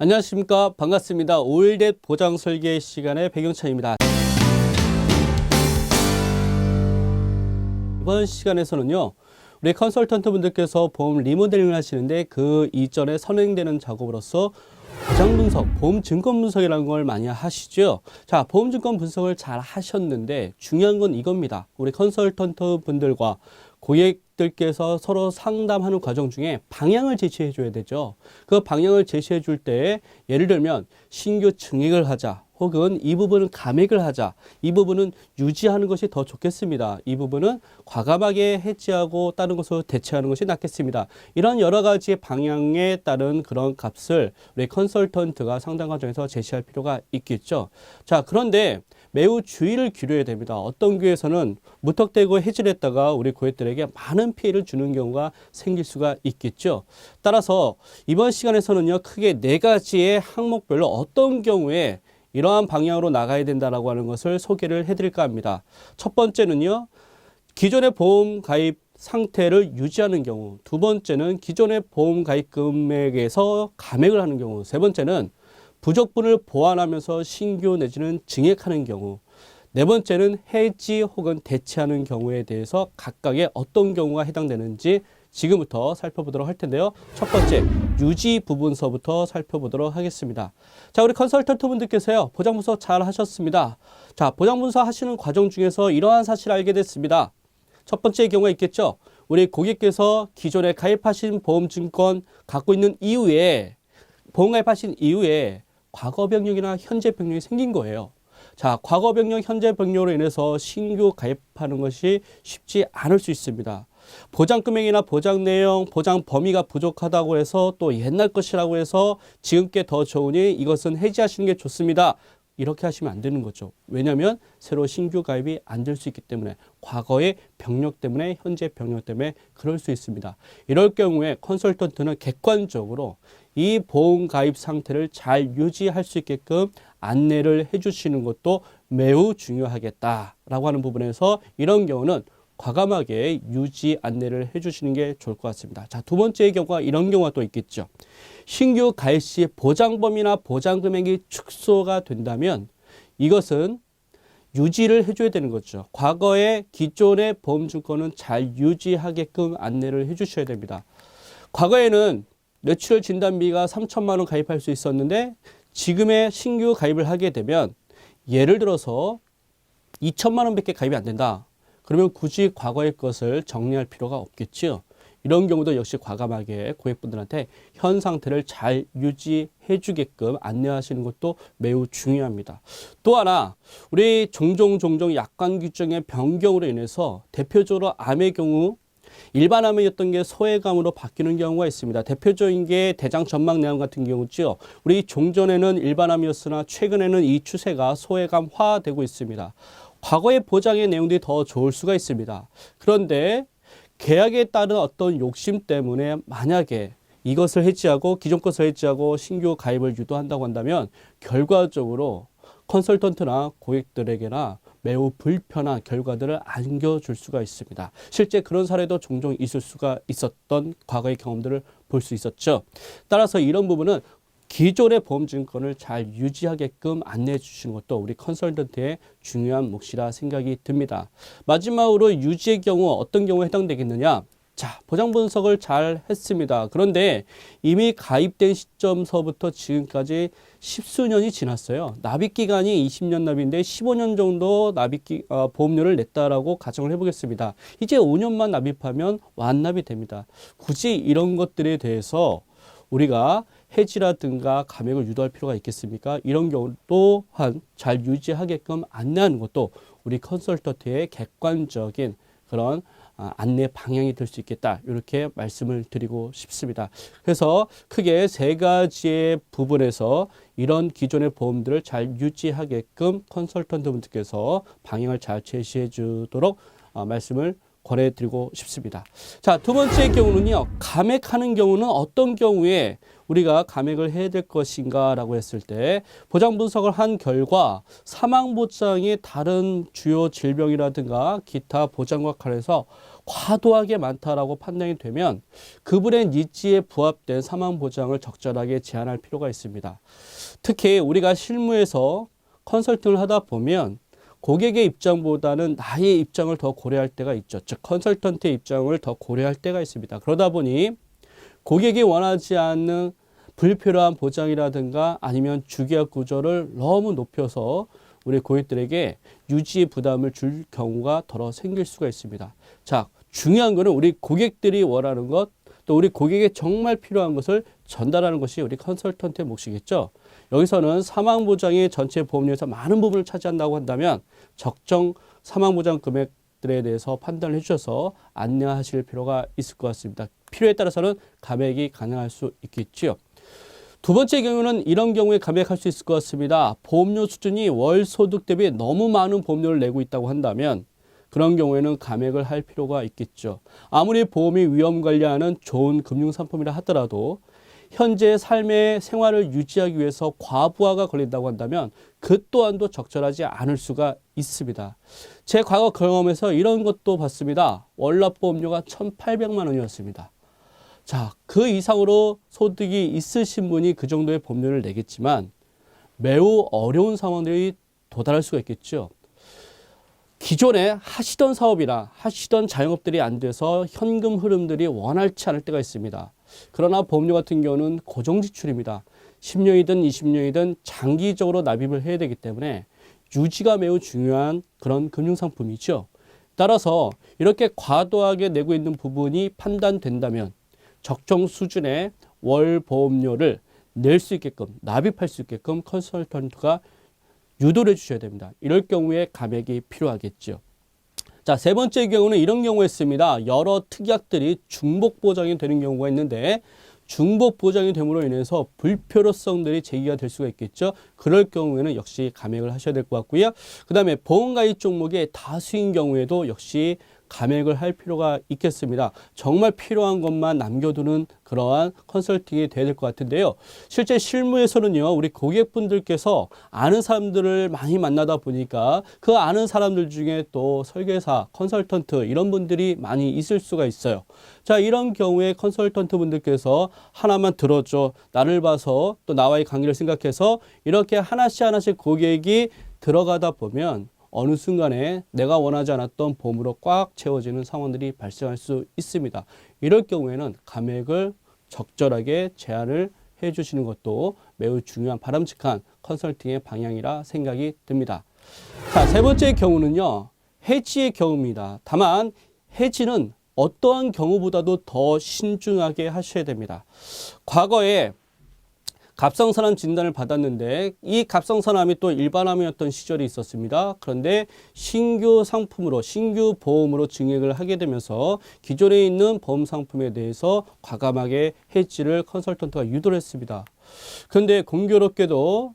안녕하십니까. 반갑습니다. 5일대 보장 설계 시간의 백영찬입니다. 이번 시간에서는요, 우리 컨설턴트 분들께서 보험 리모델링을 하시는데 그 이전에 선행되는 작업으로서 보장 분석, 보험 증권 분석이라는 걸 많이 하시죠. 자, 보험 증권 분석을 잘 하셨는데 중요한 건 이겁니다. 우리 컨설턴트 분들과 고객들께서 서로 상담하는 과정 중에 방향을 제시해 줘야 되죠. 그 방향을 제시해 줄 때 예를 들면 신규 증액을 하자, 혹은 이 부분은 감액을 하자, 이 부분은 유지하는 것이 더 좋겠습니다. 이 부분은 과감하게 해지하고 다른 것으로 대체하는 것이 낫겠습니다. 이런 여러 가지 방향에 따른 그런 값을 우리 컨설턴트가 상담 과정에서 제시할 필요가 있겠죠. 자, 그런데 매우 주의를 기울여야 됩니다. 어떤 경우에서는 무턱대고 해지를 했다가 우리 고객들에게 많은 피해를 주는 경우가 생길 수가 있겠죠. 따라서 이번 시간에서는요, 크게 4가지의 항목별로 어떤 경우에 이러한 방향으로 나가야 된다라고 하는 것을 소개를 해드릴까 합니다. 첫 번째는요, 기존의 보험 가입 상태를 유지하는 경우. 두 번째는 기존의 보험 가입 금액에서 감액을 하는 경우. 세 번째는 부족분을 보완하면서 신규 내지는 증액하는 경우. 네 번째는 해지 혹은 대체하는 경우에 대해서 각각의 어떤 경우가 해당되는지 지금부터 살펴보도록 할 텐데요. 첫 번째, 유지 부분서부터 살펴보도록 하겠습니다. 자, 우리 컨설턴트 분들께서요, 보장분석 잘 하셨습니다. 자, 보장분석 하시는 과정 중에서 이러한 사실을 알게 됐습니다. 첫 번째 경우가 있겠죠. 우리 고객께서 기존에 가입하신 보험증권 갖고 있는 이후에, 보험 가입하신 이후에 과거 병력이나 현재 병력이 생긴 거예요. 자, 과거 병력, 현재 병력으로 인해서 신규 가입하는 것이 쉽지 않을 수 있습니다. 보장 금액이나 보장 내용, 보장 범위가 부족하다고 해서 또 옛날 것이라고 해서 지금 게 더 좋으니 이것은 해지하시는 게 좋습니다. 이렇게 하시면 안 되는 거죠. 왜냐하면 새로 신규 가입이 안 될 수 있기 때문에, 과거의 병력 때문에, 현재 병력 때문에 그럴 수 있습니다. 이럴 경우에 컨설턴트는 객관적으로 이 보험 가입 상태를 잘 유지할 수 있게끔 안내를 해주시는 것도 매우 중요하겠다라고 하는 부분에서 이런 경우는 과감하게 유지 안내를 해주시는 게 좋을 것 같습니다. 자, 두 번째 경우가 이런 경우가 또 있겠죠. 신규 가입 시 보장 범위나 보장 금액이 축소가 된다면 이것은 유지를 해줘야 되는 거죠. 과거의 기존의 보험증권은 잘 유지하게끔 안내를 해주셔야 됩니다. 과거에는 뇌출혈 진단비가 3천만 원 가입할 수 있었는데 지금의 신규 가입을 하게 되면 예를 들어서 2천만 원밖에 가입이 안 된다. 그러면 굳이 과거의 것을 정리할 필요가 없겠죠. 이런 경우도 역시 과감하게 고객분들한테 현 상태를 잘 유지해 주게끔 안내하시는 것도 매우 중요합니다. 또 하나, 우리 종종 약관 규정의 변경으로 인해서 대표적으로 암의 경우 일반 암이었던 게 소외감으로 바뀌는 경우가 있습니다. 대표적인 게 대장 전막 내암 같은 경우죠. 우리 종전에는 일반 암이었으나 최근에는 이 추세가 소외감화되고 있습니다. 과거의 보장의 내용들이 더 좋을 수가 있습니다. 그런데 계약에 따른 어떤 욕심 때문에 만약에 이것을 해지하고 기존 것을 해지하고 신규 가입을 유도한다고 한다면 결과적으로 컨설턴트나 고객들에게나 매우 불편한 결과들을 안겨줄 수가 있습니다. 실제 그런 사례도 종종 있을 수가 있었던 과거의 경험들을 볼 수 있었죠. 따라서 이런 부분은 기존의 보험증권을 잘 유지하게끔 안내해 주시는 것도 우리 컨설턴트의 중요한 몫이라 생각이 듭니다. 마지막으로 유지의 경우 어떤 경우에 해당되겠느냐? 자, 보장 분석을 잘 했습니다. 그런데 이미 가입된 시점서부터 지금까지 십수년이 지났어요. 납입 기간이 20년 납입인데 15년 정도 보험료를 냈다라고 가정을 해보겠습니다. 이제 5년만 납입하면 완납이 됩니다. 굳이 이런 것들에 대해서 우리가 해지라든가 감액을 유도할 필요가 있겠습니까? 이런 경우 또한 잘 유지하게끔 안내하는 것도 우리 컨설턴트의 객관적인 그런 안내 방향이 될 수 있겠다. 이렇게 말씀을 드리고 싶습니다. 그래서 크게 3가지의 부분에서 이런 기존의 보험들을 잘 유지하게끔 컨설턴트 분들께서 방향을 잘 제시해 주도록 말씀을 권해드리고 싶습니다. 자, 두 번째 경우는요. 감액하는 경우는 어떤 경우에 우리가 감액을 해야 될 것인가 라고 했을 때 보장 분석을 한 결과 사망보장이 다른 주요 질병이라든가 기타 보장과 관련해서 과도하게 많다라고 판단이 되면 그분의 니즈에 부합된 사망보장을 적절하게 제한할 필요가 있습니다. 특히 우리가 실무에서 컨설팅을 하다 보면 고객의 입장보다는 나의 입장을 더 고려할 때가 있죠. 즉 컨설턴트의 입장을 더 고려할 때가 있습니다. 그러다 보니 고객이 원하지 않는 불필요한 보장이라든가 아니면 주계약 구조를 너무 높여서 우리 고객들에게 유지 부담을 줄 경우가 더러 생길 수가 있습니다. 자, 중요한 거는 우리 고객들이 원하는 것, 또 우리 고객에 정말 필요한 것을 전달하는 것이 우리 컨설턴트의 몫이겠죠. 여기서는 사망보장이 전체 보험료에서 많은 부분을 차지한다고 한다면 적정 사망보장 금액들에 대해서 판단을 해주셔서 안내하실 필요가 있을 것 같습니다. 필요에 따라서는 감액이 가능할 수 있겠죠. 두 번째 경우는 이런 경우에 감액할 수 있을 것 같습니다. 보험료 수준이 월 소득 대비 너무 많은 보험료를 내고 있다고 한다면 그런 경우에는 감액을 할 필요가 있겠죠. 아무리 보험이 위험 관리하는 좋은 금융상품이라 하더라도 현재 삶의 생활을 유지하기 위해서 과부하가 걸린다고 한다면 그 또한도 적절하지 않을 수가 있습니다. 제 과거 경험에서 이런 것도 봤습니다. 월납보험료가 1,800만 원이었습니다. 자, 그 이상으로 소득이 있으신 분이 그 정도의 보험료를 내겠지만 매우 어려운 상황들이 도달할 수가 있겠죠. 기존에 하시던 사업이나 하시던 자영업들이 안 돼서 현금 흐름들이 원활치 않을 때가 있습니다. 그러나 보험료 같은 경우는 고정 지출입니다. 10년이든 20년이든 장기적으로 납입을 해야 되기 때문에 유지가 매우 중요한 그런 금융상품이죠. 따라서 이렇게 과도하게 내고 있는 부분이 판단된다면 적정 수준의 월 보험료를 낼 수 있게끔 납입할 수 있게끔 컨설턴트가 유도를 해주셔야 됩니다. 이럴 경우에 감액이 필요하겠죠. 자, 세 번째 경우는 이런 경우였습니다. 여러 특약들이 중복 보장이 되는 경우가 있는데 중복 보장이 됨으로 인해서 불필요성들이 제기가 될 수가 있겠죠. 그럴 경우에는 역시 감액을 하셔야 될 것 같고요. 그 다음에 보험가입 종목의 다수인 경우에도 역시 감액을 할 필요가 있겠습니다. 정말 필요한 것만 남겨두는 그러한 컨설팅이 돼야 될 것 같은데요. 실제 실무에서는요, 우리 고객분들께서 아는 사람들을 많이 만나다 보니까 그 아는 사람들 중에 또 설계사, 컨설턴트 이런 분들이 많이 있을 수가 있어요. 자, 이런 경우에 컨설턴트 분들께서 하나만 들어줘, 나를 봐서 또 나와의 관계를 생각해서 이렇게 하나씩 고객이 들어가다 보면 어느 순간에 내가 원하지 않았던 보험으로 꽉 채워지는 상황들이 발생할 수 있습니다. 이럴 경우에는 감액을 적절하게 제한을 해 주시는 것도 매우 중요한 바람직한 컨설팅의 방향이라 생각이 듭니다. 자, 세 번째 경우는요. 해지의 경우입니다. 다만 해지는 어떠한 경우보다도 더 신중하게 하셔야 됩니다. 과거에 갑상선암 진단을 받았는데 이 갑상선암이 또 일반암이었던 시절이 있었습니다. 그런데 신규 상품으로 신규 보험으로 증액을 하게 되면서 기존에 있는 보험 상품에 대해서 과감하게 해지를 컨설턴트가 유도를 했습니다. 그런데 공교롭게도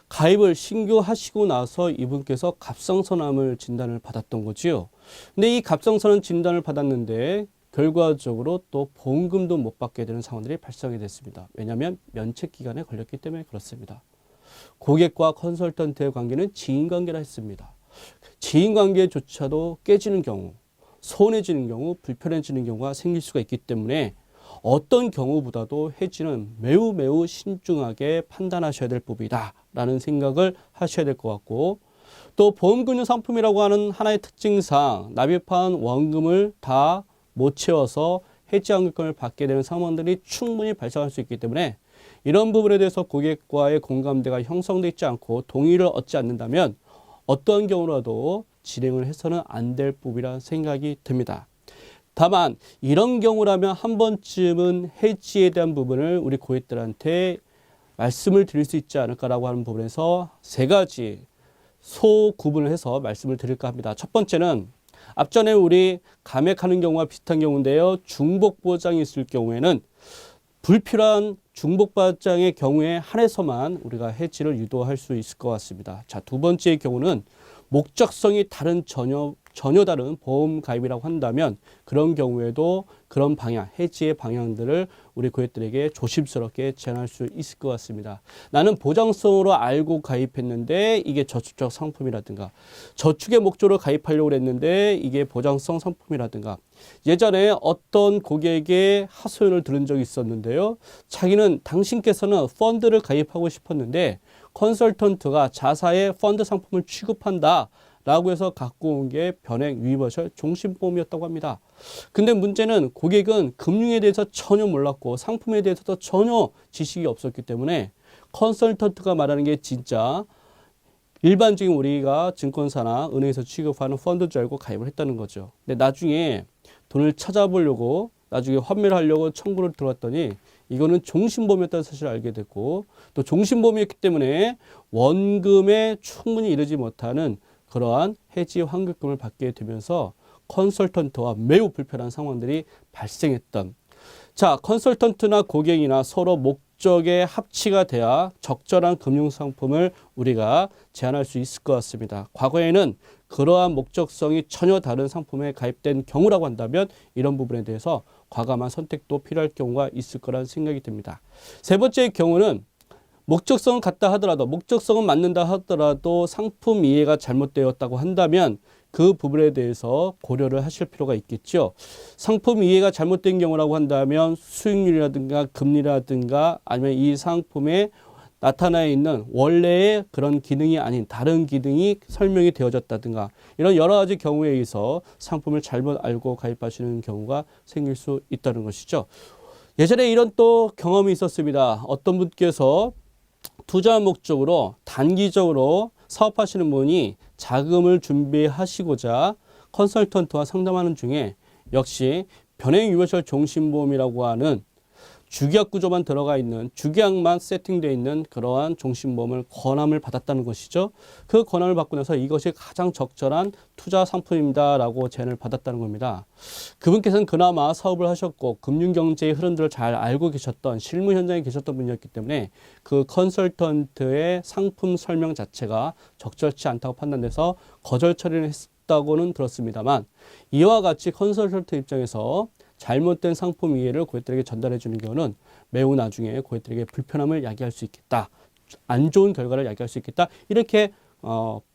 가입을 신규 하시고 나서 이분께서 갑상선암을 진단을 받았던 거지요. 근데 이 갑상선암 진단을 받았는데 결과적으로 또 보험금도 못 받게 되는 상황들이 발생이 됐습니다. 왜냐하면 면책 기간에 걸렸기 때문에 그렇습니다. 고객과 컨설턴트의 관계는 지인관계라 했습니다. 지인관계조차도 깨지는 경우, 소원해지는 경우, 불편해지는 경우가 생길 수가 있기 때문에 어떤 경우보다도 해지는 매우 신중하게 판단하셔야 될 부분이다 라는 생각을 하셔야 될 것 같고, 또 보험금융 상품이라고 하는 하나의 특징상 납입한 원금을 다 못 채워서 해지 환급금을 받게 되는 상황들이 충분히 발생할 수 있기 때문에 이런 부분에 대해서 고객과의 공감대가 형성되어 있지 않고 동의를 얻지 않는다면 어떠한 경우라도 진행을 해서는 안 될 부분이라는 생각이 듭니다. 다만 이런 경우라면 한 번쯤은 해지에 대한 부분을 우리 고객들한테 말씀을 드릴 수 있지 않을까라고 하는 부분에서 세 가지 소구분을 해서 말씀을 드릴까 합니다. 첫 번째는 앞전에 우리 감액하는 경우와 비슷한 경우인데요. 중복 보장이 있을 경우에는 불필요한 중복 보장의 경우에 한해서만 우리가 해지를 유도할 수 있을 것 같습니다. 자, 두 번째의 경우는 목적성이 다른 전혀 다른 보험 가입이라고 한다면 그런 경우에도 그런 방향, 해지의 방향들을 우리 고객들에게 조심스럽게 제안할 수 있을 것 같습니다. 나는 보장성으로 알고 가입했는데 이게 저축적 상품이라든가 저축의 목적으로 가입하려고 했는데 이게 보장성 상품이라든가 예전에 어떤 고객의 하소연을 들은 적이 있었는데요. 자기는 당신께서는 펀드를 가입하고 싶었는데 컨설턴트가 자사의 펀드 상품을 취급한다 라고 해서 갖고 온 게 변액 유니버셜 종신보험이었다고 합니다. 근데 문제는 고객은 금융에 대해서 전혀 몰랐고 상품에 대해서도 전혀 지식이 없었기 때문에 컨설턴트가 말하는 게 진짜 일반적인 우리가 증권사나 은행에서 취급하는 펀드인 줄 알고 가입을 했다는 거죠. 근데 나중에 돈을 찾아보려고 나중에 환매를 하려고 청구를 들어왔더니 이거는 종신보험이었다는 사실을 알게 됐고 또 종신보험이었기 때문에 원금에 충분히 이르지 못하는 그러한 해지 환급금을 받게 되면서 컨설턴트와 매우 불편한 상황들이 발생했던 자, 컨설턴트나 고객이나 서로 목적의 합치가 돼야 적절한 금융상품을 우리가 제안할 수 있을 것 같습니다. 과거에는 그러한 목적성이 전혀 다른 상품에 가입된 경우라고 한다면 이런 부분에 대해서 과감한 선택도 필요할 경우가 있을 거라는 생각이 듭니다. 세 번째 경우는 목적성은 같다 하더라도 목적성은 맞는다 하더라도 상품 이해가 잘못되었다고 한다면 그 부분에 대해서 고려를 하실 필요가 있겠죠. 상품 이해가 잘못된 경우라고 한다면 수익률이라든가 금리라든가 아니면 이 상품에 나타나 있는 원래의 그런 기능이 아닌 다른 기능이 설명이 되어졌다든가 이런 여러 가지 경우에 의해서 상품을 잘못 알고 가입하시는 경우가 생길 수 있다는 것이죠. 예전에 이런 또 경험이 있었습니다. 어떤 분께서 투자 목적으로 단기적으로 사업하시는 분이 자금을 준비하시고자 컨설턴트와 상담하는 중에 역시 변액 유보설 종신보험이라고 하는 주계약 구조만 들어가 있는 주계약만 세팅되어 있는 그러한 종신보험을 권함을 받았다는 것이죠. 그 권함을 받고 나서 이것이 가장 적절한 투자 상품입니다 라고 제안을 받았다는 겁니다. 그분께서는 그나마 사업을 하셨고 금융경제의 흐름들을 잘 알고 계셨던 실무 현장에 계셨던 분이었기 때문에 그 컨설턴트의 상품 설명 자체가 적절치 않다고 판단돼서 거절 처리를 했다고는 들었습니다만 이와 같이 컨설턴트 입장에서 잘못된 상품 이해를 고객들에게 전달해 주는 경우는 매우 나중에 고객들에게 불편함을 야기할 수 있겠다. 안 좋은 결과를 야기할 수 있겠다. 이렇게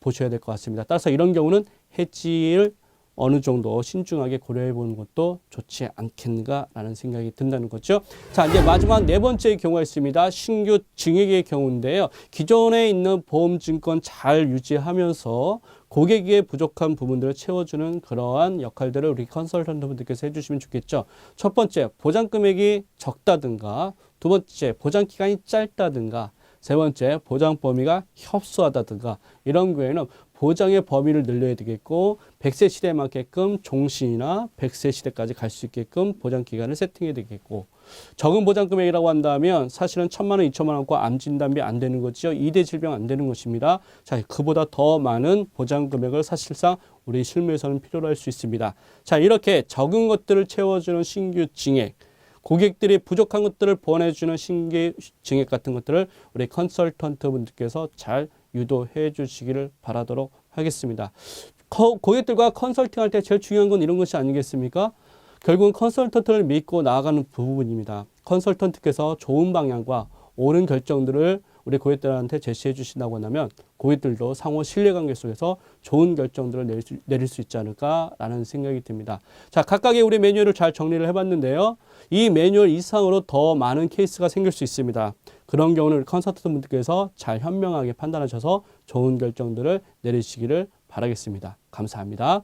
보셔야 될 것 같습니다. 따라서 이런 경우는 해지를 어느 정도 신중하게 고려해 보는 것도 좋지 않겠는가라는 생각이 든다는 거죠. 자, 이제 마지막 네 번째 경우가 있습니다. 신규 증액의 경우인데요. 기존에 있는 보험증권 잘 유지하면서 고객의 부족한 부분들을 채워주는 그러한 역할들을 우리 컨설턴트 분들께서 해주시면 좋겠죠. 첫 번째, 보장 금액이 적다든가, 두 번째, 보장 기간이 짧다든가, 세 번째, 보장 범위가 협소하다든가 이런 경우에는 보장의 범위를 늘려야 되겠고 100세 시대에 맞게끔 종신이나 100세 시대까지 갈 수 있게끔 보장 기간을 세팅해야 되겠고 적은 보장 금액이라고 한다면 사실은 1,000만 원, 2,000만 원과 암 진단비 안 되는 거죠. 2대 질병 안 되는 것입니다. 자, 그보다 더 많은 보장 금액을 사실상 우리 실무에서는 필요로 할 수 있습니다. 자, 이렇게 적은 것들을 채워주는 신규 증액 고객들이 부족한 것들을 보완해주는 신규 증액 같은 것들을 우리 컨설턴트 분들께서 잘 유도해 주시기를 바라도록 하겠습니다. 고객들과 컨설팅할 때 제일 중요한 건 이런 것이 아니겠습니까? 결국은 컨설턴트를 믿고 나아가는 부분입니다. 컨설턴트께서 좋은 방향과 옳은 결정들을 우리 고객들한테 제시해 주신다고 한다면 고객들도 상호 신뢰관계 속에서 좋은 결정들을 내릴 수 있지 않을까라는 생각이 듭니다. 자, 각각의 우리 매뉴얼을 잘 정리를 해봤는데요. 이 매뉴얼 이상으로 더 많은 케이스가 생길 수 있습니다. 그런 경우는 컨설턴트 분들께서 잘 현명하게 판단하셔서 좋은 결정들을 내리시기를 바라겠습니다. 감사합니다.